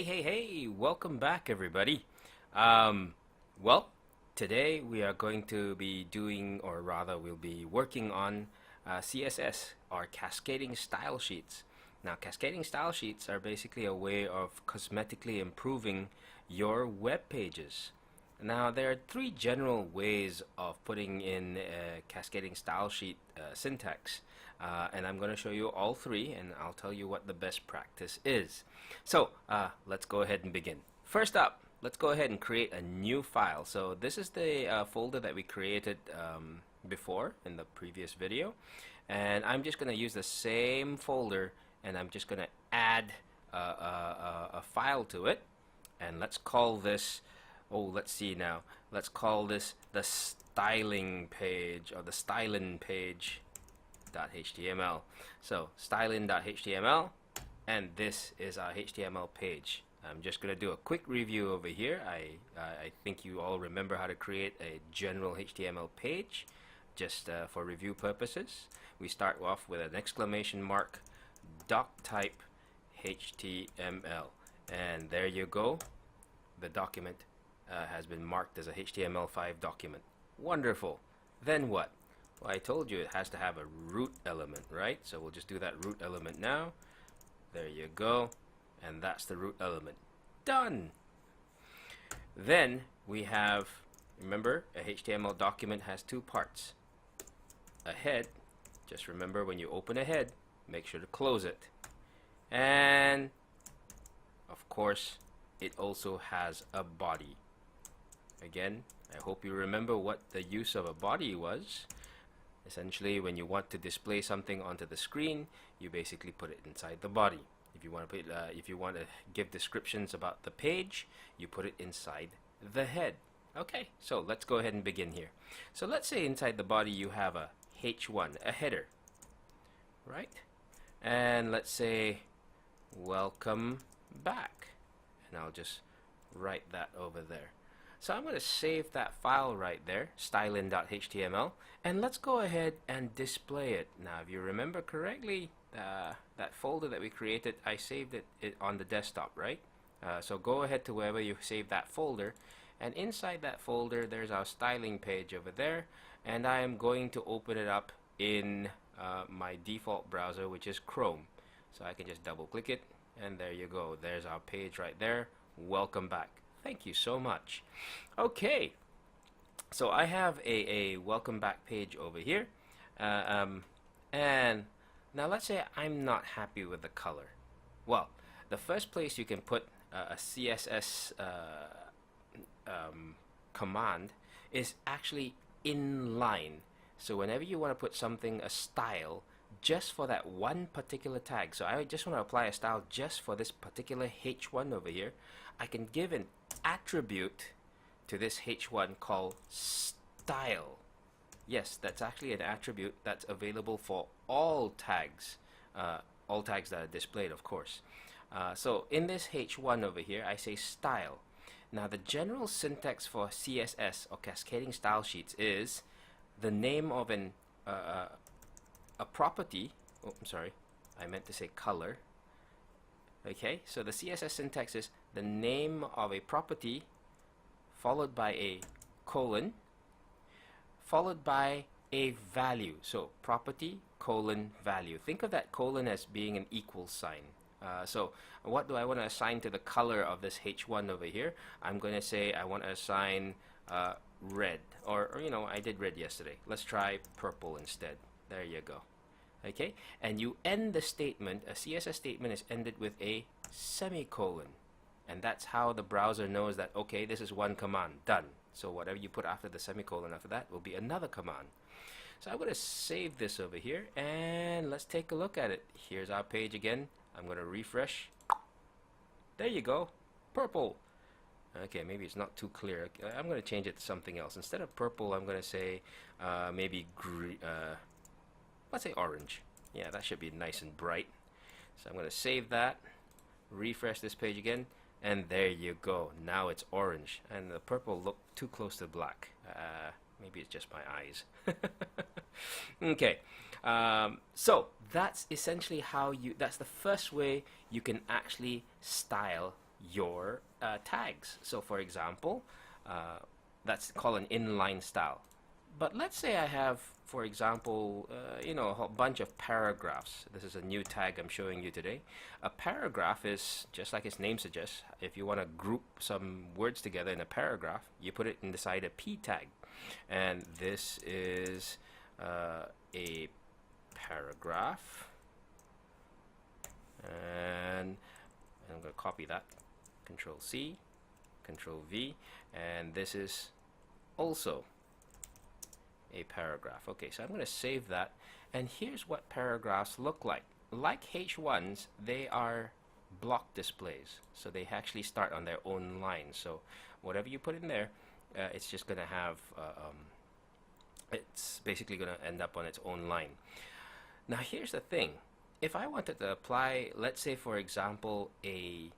Hey, welcome back everybody. Um, well, today we are going to be doing, or rather we'll be working on CSS, or cascading style sheets. Now, cascading style sheets are basically a way of cosmetically improving your web pages. Now, there are three general ways of putting in a cascading style sheet syntax. And I'm going to show you all three, and I'll tell you what the best practice is. So let's go ahead and begin. First up, let's go ahead and create a new file. So this is the folder that we created before in the previous video, and I'm just going to use the same folder, and I'm just going to add a file to it, and let's call this, let's see now, let's call this the styling page, or the stylin page .html. So stylin.html, and this is our HTML page. I'm just going to do a quick review over here. I think you all remember how to create a general HTML page. Just for review purposes, we start off with an exclamation mark, doc type HTML, and there you go. The document has been marked as a HTML5 document. Wonderful. Then what? Well, I told you it has to have a root element, right? So we'll just do that root element now. There you go. And that's the root element. Done! Then we have, remember, a HTML document has two parts. A head, just remember when you open a head, make sure to close it. And, of course, it also has a body. Again, I hope you remember what the use of a body was. Essentially, when you want to display something onto the screen, you basically put it inside the body. If you want to give descriptions about the page, you put it inside the head. Okay, so let's go ahead and begin here. So let's say inside the body you have a H1, a header, right? And let's say welcome back, and I'll just write that over there. So I'm going to save that file right there, stylin.html, and let's go ahead and display it. Now, if you remember correctly, that folder that we created, I saved it on the desktop, right? So go ahead to wherever you saved that folder, and inside that folder, there's our styling page over there, and I am going to open it up in my default browser, which is Chrome. So I can just double click it, and there you go. There's our page right there. Welcome back. Thank you so much. Okay, so I have a welcome back page over here, and now let's say I'm not happy with the color. Well, the first place you can put a CSS command is actually inline. So whenever you want to put something, a style, just for that one particular tag, so I just want to apply a style just for this particular H1 over here, I can give an attribute to this H1 called style. Yes, that's actually an attribute that's available for all tags that are displayed, of course. So in this H1 over here, I say style. Now the general syntax for CSS, or cascading style sheets, is the name of a property. Oh, I'm sorry, I meant to say color. Okay, so the CSS syntax is the name of a property followed by a colon followed by a value. So property colon value. Think of that colon as being an equal sign. So what do I want to assign to the color of this H1 over here? I'm going to say I want to assign red, or you know, I did red yesterday. Let's try purple instead. There you go. Okay, and you end the statement, a CSS statement is ended with a semicolon, and that's how the browser knows that, okay, this is one command, done. So whatever you put after the semicolon after that will be another command. So I'm going to save this over here, and let's take a look at it. Here's our page again. I'm going to refresh. There you go, purple. Okay, maybe it's not too clear. I'm going to change it to something else. Instead of purple, I'm going to say maybe green. Let's say orange. Yeah, that should be nice and bright. So I'm going to save that, refresh this page again, and there you go. Now it's orange, and the purple looked too close to black. Maybe it's just my eyes. Okay, so that's essentially how that's the first way you can actually style your tags. So for example, that's called an inline style. But let's say I have, for example, a whole bunch of paragraphs. This is a new tag I'm showing you today. A paragraph is, just like its name suggests, if you want to group some words together in a paragraph, you put it inside a P tag. And this is a paragraph. And I'm going to copy that. Control C, Control V, and this is also a paragraph. Okay, so I'm going to save that, and here's what paragraphs look like. Like H1s, they are block displays, so they actually start on their own line. So whatever you put in there, it's just going to have, it's basically going to end up on its own line. Now here's the thing. If I wanted to apply, let's say for example, a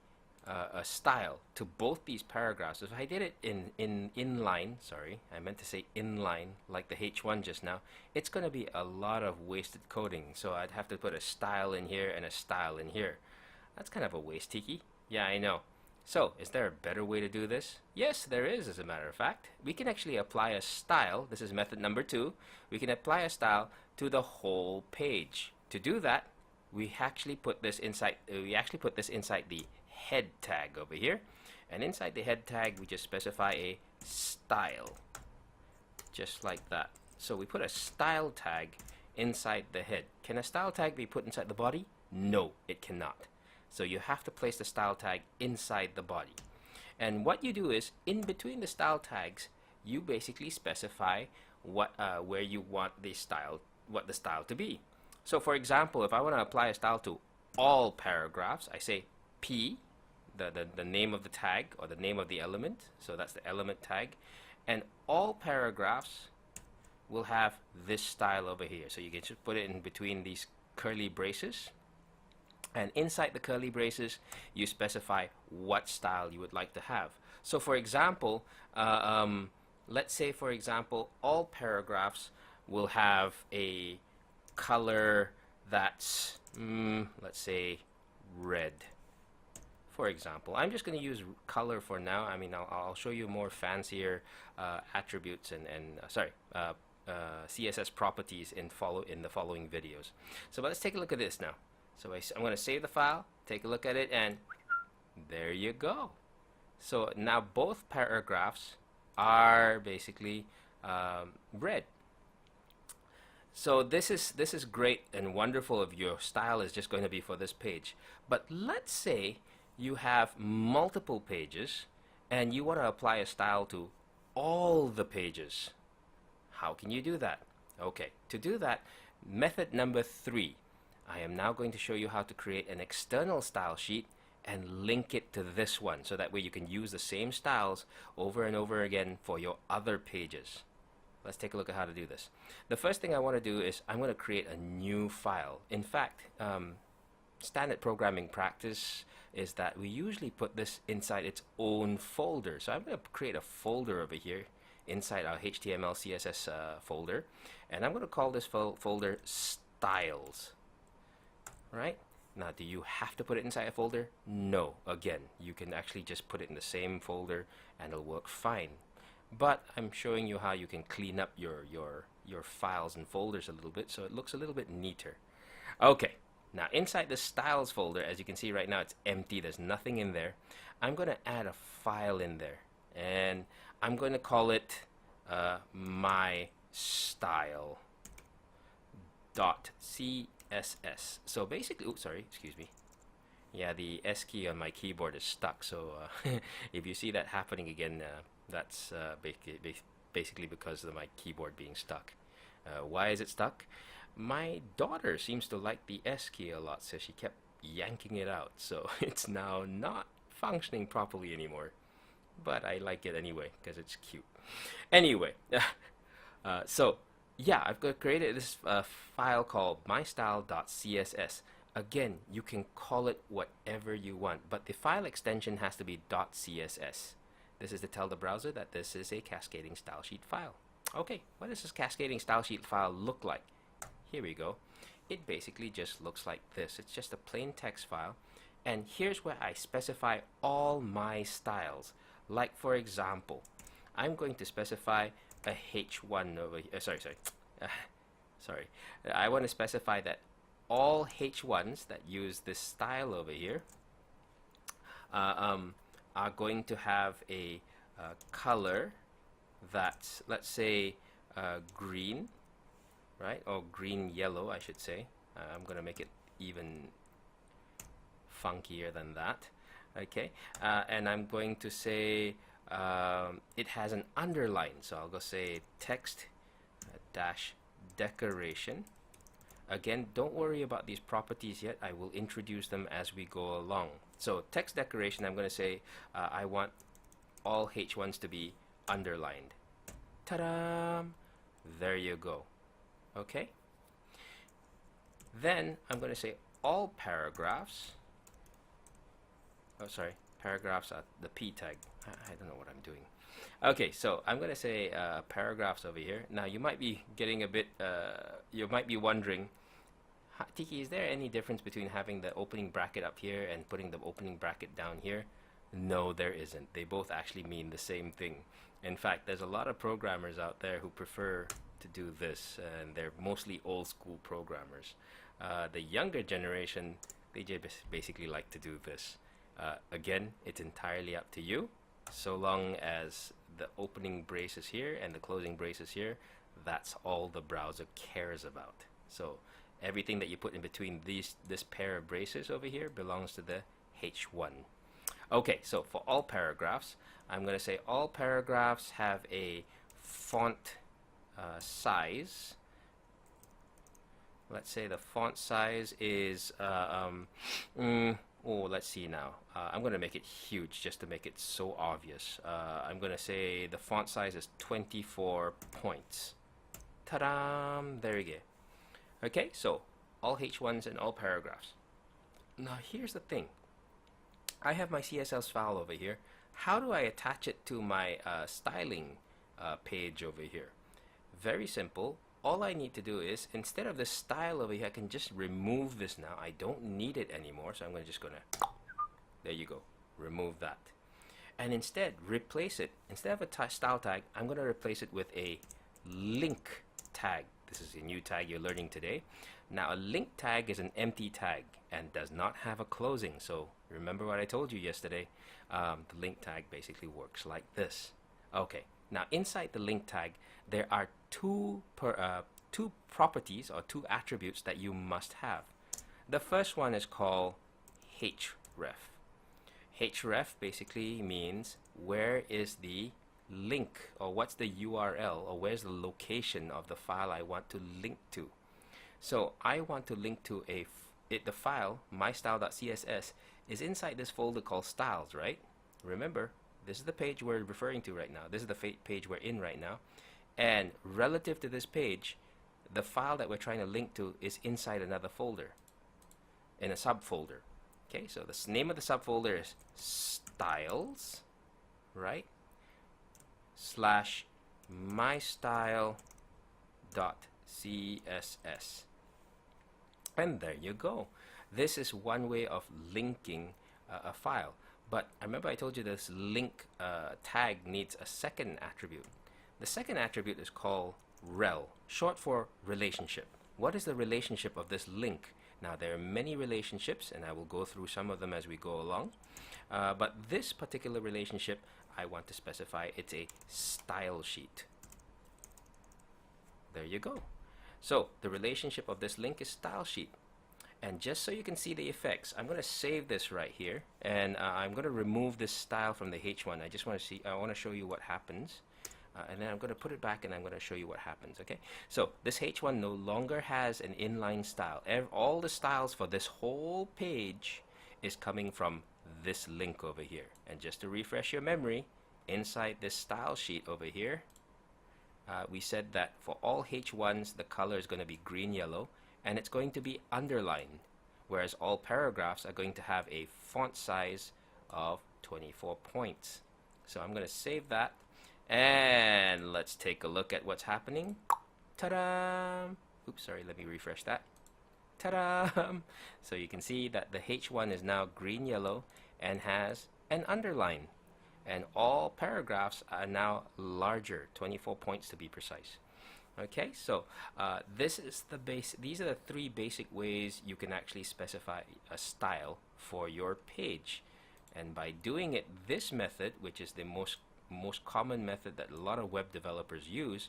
style to both these paragraphs, if I did it in inline, sorry, I meant to say inline, like the H1 just now, it's going to be a lot of wasted coding. So I'd have to put a style in here and a style in here. That's kind of a waste, Tiki. Yeah, I know. So, is there a better way to do this? Yes, there is, as a matter of fact. We can actually apply a style. This is method number 2. We can apply a style to the whole page. To do that, we actually put this inside the head tag over here, and inside the head tag we just specify a style, just like that. So we put a style tag inside the head. Can a style tag be put inside the body? No, it cannot. So you have to place the style tag inside the body. And what you do is, in between the style tags, you basically specify what where you want the style, what the style to be. So for example, if I want to apply a style to all paragraphs, I say P, the name of the tag or the name of the element, so that's the element tag, and all paragraphs will have this style over here. So you can just put it in between these curly braces, and inside the curly braces you specify what style you would like to have. So for example, let's say for example all paragraphs will have a color that's let's say red, for example. I'm just going to use color for now. I mean, I'll show you more fancier attributes and CSS properties in the following videos. So let's take a look at this now. So I'm going to save the file, take a look at it, and there you go. So now both paragraphs are basically red. So this is great and wonderful if your style is just going to be for this page. But let's say you have multiple pages and you want to apply a style to all the pages. How can you do that? Okay, to do that, method number 3. I am now going to show you how to create an external style sheet and link it to this one, so that way you can use the same styles over and over again for your other pages. Let's take a look at how to do this. The first thing I want to do is I'm going to create a new file. In fact, standard programming practice is that we usually put this inside its own folder. So I'm going to create a folder over here inside our HTML CSS folder, and I'm going to call this folder styles. Right? Now, do you have to put it inside a folder? No. Again, you can actually just put it in the same folder and it'll work fine. But I'm showing you how you can clean up your files and folders a little bit so it looks a little bit neater. Okay, now inside the styles folder, as you can see right now, it's empty. There's nothing in there. I'm going to add a file in there, and I'm going to call it my style.css. So basically, oops, sorry, excuse me. Yeah, the S key on my keyboard is stuck. So if you see that happening again, that's basically because of my keyboard being stuck. Why is it stuck? My daughter seems to like the S key a lot, so she kept yanking it out. So it's now not functioning properly anymore. But I like it anyway because it's cute. Anyway, so yeah, I've created this file called mystyle.css. Again, you can call it whatever you want, but the file extension has to be .css. This is to tell the browser that this is a cascading style sheet file. Okay, what does this cascading style sheet file look like? Here we go. It basically just looks like this. It's just a plain text file, And here's where I specify all my styles. Like for example, I'm going to specify a H1 over here. Sorry. I want to specify that all H1s that use this style over here are going to have a color that's, let's say, green, right? Or green yellow, I should say. I'm going to make it even funkier than that. Okay, and I'm going to say it has an underline, so I'll go say text dash decoration. Again, don't worry about these properties yet. I will introduce them as we go along. So text decoration, I'm going to say I want all H1s to be underlined. Ta-da! There you go. Okay. Then I'm going to say all paragraphs. Oh, sorry. Paragraphs are the P tag. I don't know what I'm doing. Okay, so I'm going to say paragraphs over here. Now you might be getting a bit, you might be wondering, Tiki, is there any difference between having the opening bracket up here and putting the opening bracket down here? No, there isn't. They both actually mean the same thing. In fact, there's a lot of programmers out there who prefer to do this, and they're mostly old school programmers. The younger generation, they just basically like to do this. Again, it's entirely up to you. So long as the opening brace is here and the closing brace is here, that's all the browser cares about. So everything that you put in between this pair of braces over here belongs to the H1. Okay, so for all paragraphs, I'm going to say all paragraphs have a font size. Let's say the font size is let's see now. I'm going to make it huge just to make it so obvious. I'm going to say the font size is 24 points. Ta-da! There you go. Okay, so all H1s and all paragraphs. Now here's the thing. I have my CSS file over here. How do I attach it to my styling page over here? Very simple. All I need to do is, instead of the style over here, I can just remove this now. I don't need it anymore, so I'm just gonna, there you go, remove that. And instead, replace it. Instead of a style tag, I'm gonna replace it with a link tag. This is a new tag you're learning today. Now, a link tag is an empty tag and does not have a closing. So remember what I told you yesterday. The link tag basically works like this. Okay. Now, inside the link tag, there are two properties or two attributes that you must have. The first one is called href. Href basically means where is the link, or what's the URL, or where's the location of the file I want to link to. So I want to link to the file, mystyle.css, is inside this folder called styles, right? Remember, this is the page we're referring to right now. This is the page we're in right now. And relative to this page, the file that we're trying to link to is inside another folder, in a subfolder. Okay, so the name of the subfolder is styles, right? / mystyle.css. And there you go. This is one way of linking a file. But remember I told you this link tag needs a second attribute. The second attribute is called rel, short for relationship. What is the relationship of this link? Now there are many relationships, and I will go through some of them as we go along. But this particular relationship, I want to specify it's a style sheet. There you go. So the relationship of this link is style sheet. And just so you can see the effects, I'm going to save this right here, and I'm going to remove this style from the H1. I just want to see, I want to show you what happens, and then I'm going to put it back and I'm going to show you what happens. Okay, so this H1 no longer has an inline style. All the styles for this whole page is coming from this link over here. And just to refresh your memory, inside this style sheet over here, we said that for all H1s the color is going to be green yellow, and it's going to be underlined, whereas all paragraphs are going to have a font size of 24 points. So I'm going to save that, and let's take a look at what's happening. Ta-da! Oops, sorry, let me refresh that. Ta-da! So you can see that the H1 is now green yellow and has an underline, and all paragraphs are now larger, 24 points to be precise. Okay, so these are the three basic ways you can actually specify a style for your page. And by doing it this method, which is the most common method that a lot of web developers use,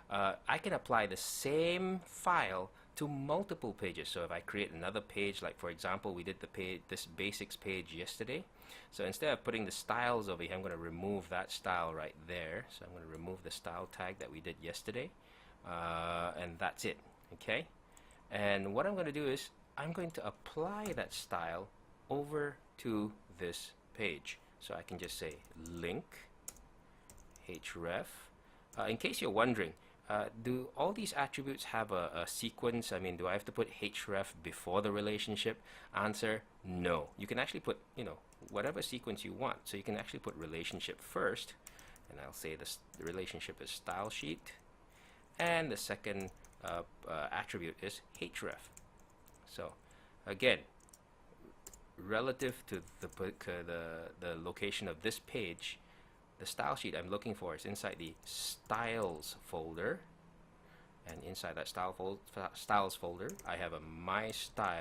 I can apply the same file to multiple pages. So if I create another page, like for example, we did this basics page yesterday. So instead of putting the styles over here, I'm going to remove that style right there. So I'm going to remove the style tag that we did yesterday, and that's it. Okay, and what I'm going to do is I'm going to apply that style over to this page. So I can just say link href. In case you're wondering, do all these attributes have a sequence? I mean, do I have to put href before the relationship? Answer, no. You can actually put, whatever sequence you want. So you can actually put relationship first, and I'll say the relationship is style sheet, and the second attribute is href. So again, relative to the location of this page, the style sheet I'm looking for is inside the styles folder, and inside that styles folder I have a my style.css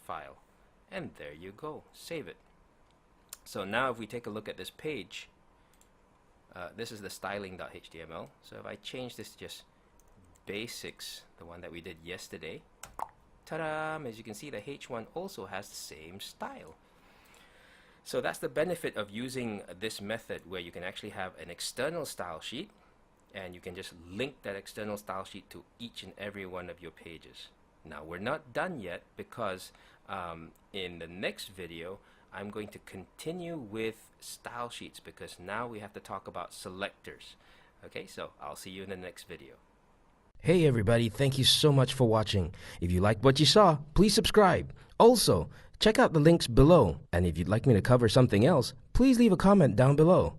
file, and there you go. Save it. So now if we take a look at this page, this is the styling.html. So if I change this to just basics, the one that we did yesterday, ta-da! As you can see, the H1 also has the same style. So that's the benefit of using this method, where you can actually have an external style sheet, and you can just link that external style sheet to each and every one of your pages. Now we're not done yet, because in the next video I'm going to continue with style sheets, because now we have to talk about selectors. Okay, so I'll see you in the next video. Hey everybody, thank you so much for watching. If you liked what you saw, please subscribe. Also, check out the links below. And if you'd like me to cover something else, please leave a comment down below.